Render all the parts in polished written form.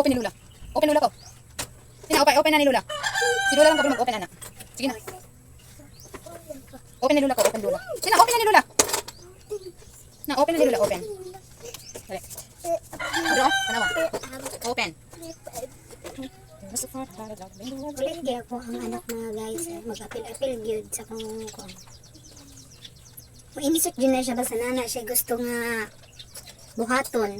Open ni Lula. Open Lula ko. Sina, open na ni Lula. Si Lula lang kapag mag-open, anak. Sige na. Open ni Lula ko, open Lula. Sina, open na ni Lula. Na, open na ni Lula, open. Dali. Bro, panawa. Open. Ulit kaya ko ang anak mga guys. Mag-apil-apil gyud sa kung inisot dyan na siya basta nana siya gusto nga buhaton.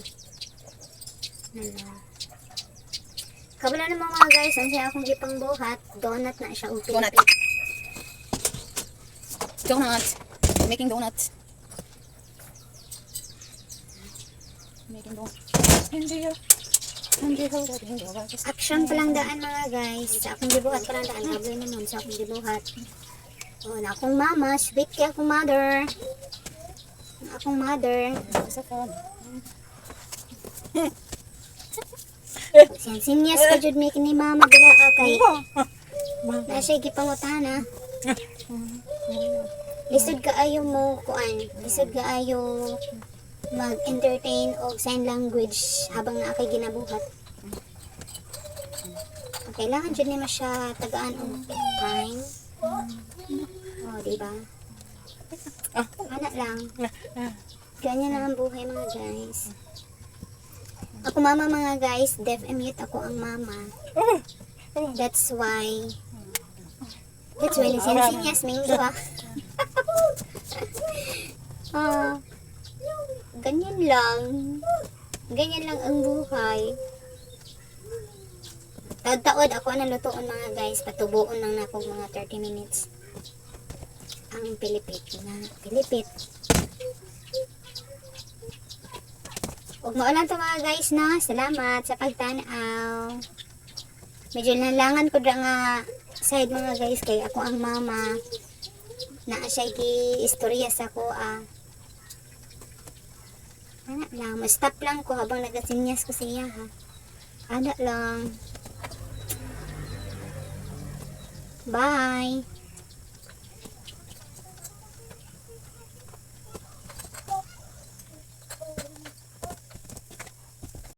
Kabala naman mga guys, ang siya akong gipang buhat, donut na siya. Donut. Donuts. Making donuts. Making donuts. Action pa lang daan mga guys. Sa akong gibuhat pa lang daan. Hablo naman sa akong gibuhat. O, na akong mama. Sweet kay akong mother. Na akong mother. Sinyas ka jud may kini mama dira kay. Na siya gipangutan ha. Lisod ka ayo mo kuan. Lisod ka ayo mag-entertain o sign language habang na akay ginabuhat. Kailangan dyan naman siya tagaan o time. O, diba? Anak lang. Ganyan lang ang buhay mga guys. Ako mama mga guys, deaf and mute ako ang mama. That's why lisensinyas may diba? Ganyan lang. Ganyan lang ang buhay. Taod-taod ako na lutoon mga guys. Patubuon lang na ako mga 30 minutes. Ang pilipit na. Pilipit. Huwag maulan to mga guys na. Salamat sa pagtanaw. Medyo nalangan ko na nga side mga guys. Kay ako ang mama. Na siya istorya sa ko Anak lang. Ma-stop lang ko habang nagasinyas ko siya ha. Anak lang. Bye.